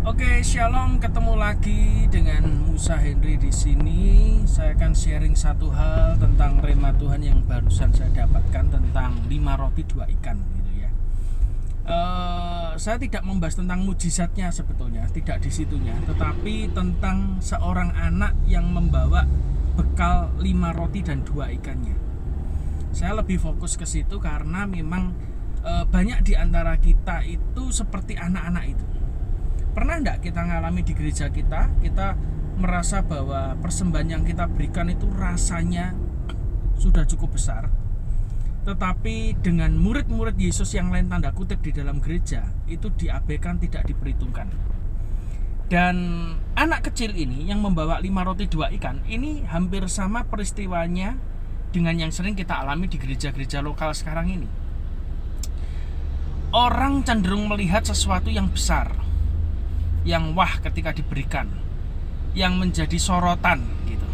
Oke, Shalom, ketemu lagi dengan Musa Henry di sini. Saya akan sharing satu hal tentang rema Tuhan yang barusan saya dapatkan tentang 5 roti 2 ikan gitu ya. Saya tidak membahas tentang mujizatnya sebetulnya, tidak di situnya, tetapi tentang seorang anak yang membawa bekal 5 roti dan 2 ikannya. Saya lebih fokus ke situ karena memang banyak di antara kita itu seperti anak-anak itu. Pernah enggak kita ngalami di gereja kita merasa bahwa persembahan yang kita berikan itu rasanya sudah cukup besar, tetapi dengan murid-murid Yesus yang lain tanda kutip di dalam gereja itu diabaikan, tidak diperhitungkan. Dan anak kecil ini yang membawa 5 roti 2 ikan ini hampir sama peristiwanya dengan yang sering kita alami di gereja-gereja lokal sekarang ini. Orang cenderung melihat sesuatu yang besar, yang wah ketika diberikan, yang menjadi sorotan gitu,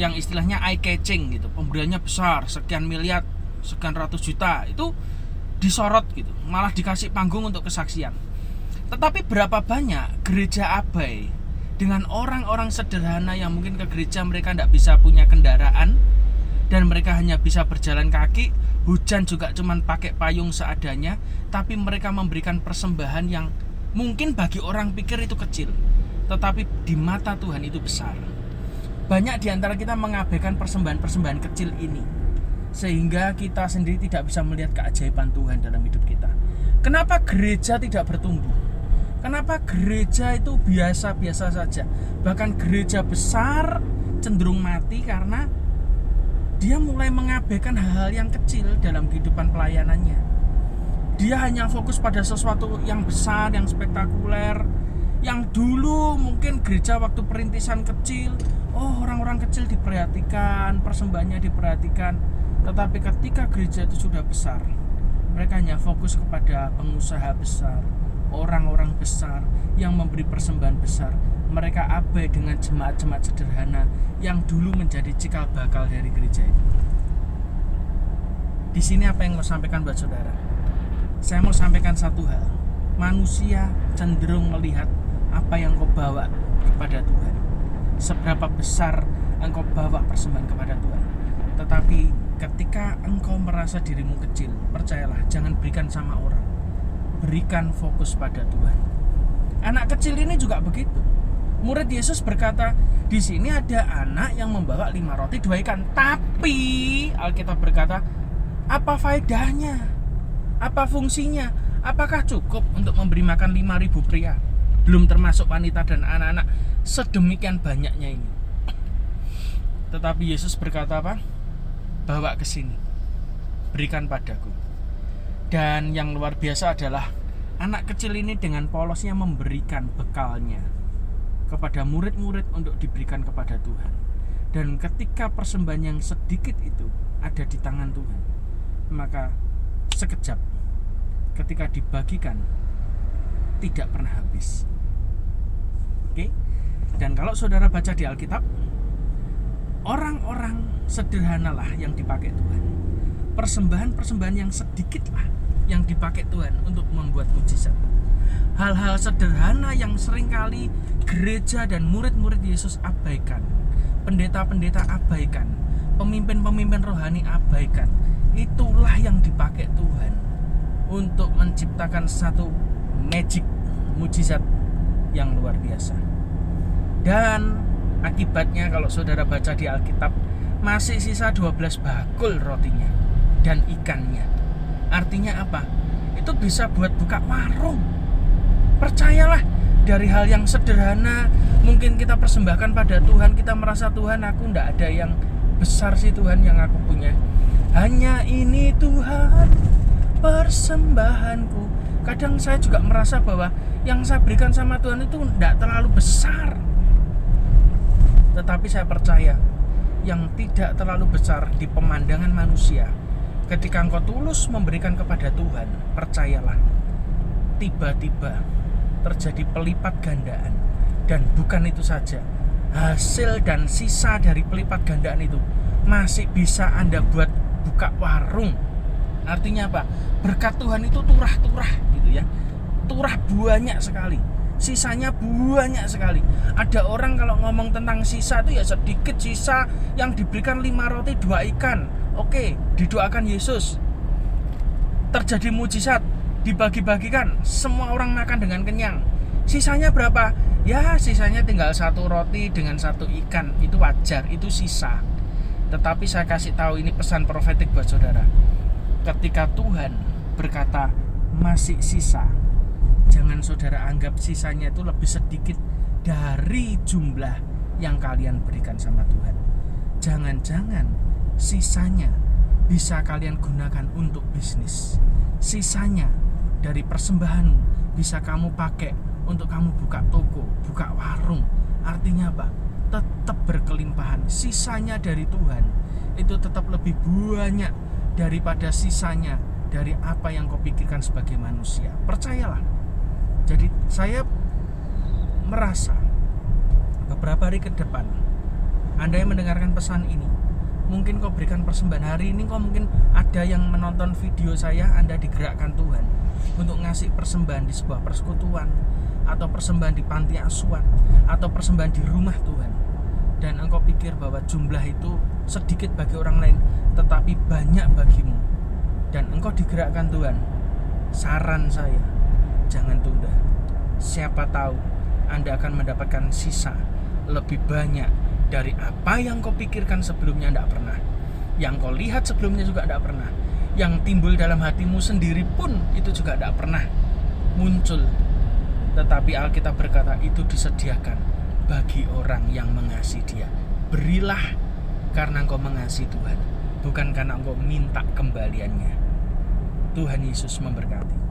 yang istilahnya eye catching gitu, pemberiannya besar, sekian miliar, sekian ratus juta, itu disorot gitu, malah dikasih panggung untuk kesaksian. Tetapi berapa banyak gereja abai dengan orang-orang sederhana yang mungkin ke gereja mereka tidak bisa punya kendaraan dan mereka hanya bisa berjalan kaki, hujan juga cuman pakai payung seadanya, tapi mereka memberikan persembahan yang mungkin bagi orang pikir itu kecil, tetapi di mata Tuhan itu besar. Banyak di antara kita mengabaikan persembahan-persembahan kecil ini, sehingga kita sendiri tidak bisa melihat keajaiban Tuhan dalam hidup kita. Kenapa gereja tidak bertumbuh? Kenapa gereja itu biasa-biasa saja? Bahkan gereja besar cenderung mati karena dia mulai mengabaikan hal-hal yang kecil dalam kehidupan pelayanannya. Dia hanya fokus pada sesuatu yang besar, yang spektakuler. Yang dulu mungkin gereja waktu perintisan kecil, orang-orang kecil diperhatikan, persembahannya diperhatikan. Tetapi ketika gereja itu sudah besar, mereka hanya fokus kepada pengusaha besar, orang-orang besar yang memberi persembahan besar. Mereka abai dengan jemaat-jemaat sederhana yang dulu menjadi cikal bakal dari gereja itu. Di sini apa yang mau sampaikan buat saudara? Saya mau sampaikan satu hal. Manusia cenderung melihat apa yang kau bawa kepada Tuhan, seberapa besar engkau bawa persembahan kepada Tuhan. Tetapi ketika engkau merasa dirimu kecil, percayalah, jangan berikan sama orang, berikan fokus pada Tuhan. Anak kecil ini juga begitu. Murid Yesus berkata, di sini ada anak yang membawa 5 roti 2 ikan. Tapi Alkitab berkata, apa faedahnya? Apa fungsinya? Apakah cukup untuk memberi makan 5.000 pria? Belum termasuk wanita dan anak-anak, sedemikian banyaknya ini. Tetapi Yesus berkata apa? Bawa ke sini, berikan padaku. Dan yang luar biasa adalah anak kecil ini dengan polosnya memberikan bekalnya kepada murid-murid untuk diberikan kepada Tuhan. Dan ketika persembahan yang sedikit itu ada di tangan Tuhan, maka sekejap ketika dibagikan tidak pernah habis. Oke? Dan kalau saudara baca di Alkitab, orang-orang sederhanalah yang dipakai Tuhan. Persembahan-persembahan yang sedikitlah yang dipakai Tuhan untuk membuat mujizat. Hal-hal sederhana yang seringkali gereja dan murid-murid Yesus abaikan, pendeta-pendeta abaikan, pemimpin-pemimpin rohani abaikan, itulah yang dipakai Tuhan untuk menciptakan satu magic, mujizat yang luar biasa. Dan akibatnya kalau saudara baca di Alkitab, masih sisa 12 bakul rotinya dan ikannya. Artinya apa? Itu bisa buat buka warung. Percayalah, dari hal yang sederhana mungkin kita persembahkan pada Tuhan, kita merasa, Tuhan, aku enggak ada yang besar sih Tuhan yang aku punya. Hanya ini Tuhan persembahanku. Kadang saya juga merasa bahwa yang saya berikan sama Tuhan itu tidak terlalu besar. Tetapi saya percaya yang tidak terlalu besar di pemandangan manusia, ketika engkau tulus memberikan kepada Tuhan, percayalah, tiba-tiba terjadi pelipat gandaan. Dan bukan itu saja, hasil dan sisa dari pelipat gandaan itu masih bisa Anda buat buka warung. Artinya apa? Berkat Tuhan itu turah-turah gitu ya. Turah banyak sekali. Sisanya banyak sekali. Ada orang kalau ngomong tentang sisa itu ya sedikit sisa yang diberikan 5 roti 2 ikan. Oke, didoakan Yesus, terjadi mujizat, dibagi-bagikan, semua orang makan dengan kenyang. Sisanya berapa? Ya sisanya tinggal 1 roti dengan 1 ikan. Itu wajar, itu sisa. Tetapi saya kasih tahu, ini pesan profetik buat saudara. Ketika Tuhan berkata masih sisa, jangan saudara anggap sisanya itu lebih sedikit dari jumlah yang kalian berikan sama Tuhan. Jangan-jangan sisanya bisa kalian gunakan untuk bisnis. Sisanya dari persembahanmu bisa kamu pakai untuk kamu buka toko, buka warung. Artinya apa? Tetap berkelimpahan. Sisanya dari Tuhan itu tetap lebih banyak daripada sisanya dari apa yang kau pikirkan sebagai manusia. Percayalah. Jadi saya merasa beberapa hari ke depan, Anda yang mendengarkan pesan ini, mungkin kau berikan persembahan hari ini. Kau mungkin ada yang menonton video saya, Anda digerakkan Tuhan untuk ngasih persembahan di sebuah persekutuan, atau persembahan di panti asuhan, atau persembahan di rumah Tuhan. Dan engkau pikir bahwa jumlah itu sedikit bagi orang lain, tetapi banyak bagimu, dan engkau digerakkan Tuhan. Saran saya, jangan tunda. Siapa tahu Anda akan mendapatkan sisa lebih banyak dari apa yang kau pikirkan sebelumnya tidak pernah, yang kau lihat sebelumnya juga tidak pernah, yang timbul dalam hatimu sendiri pun itu juga tidak pernah muncul. Tetapi Alkitab berkata itu disediakan bagi orang yang mengasihi Dia. Berilah karena engkau mengasihi Tuhan, bukan karena engkau minta kembaliannya. Tuhan Yesus memberkati.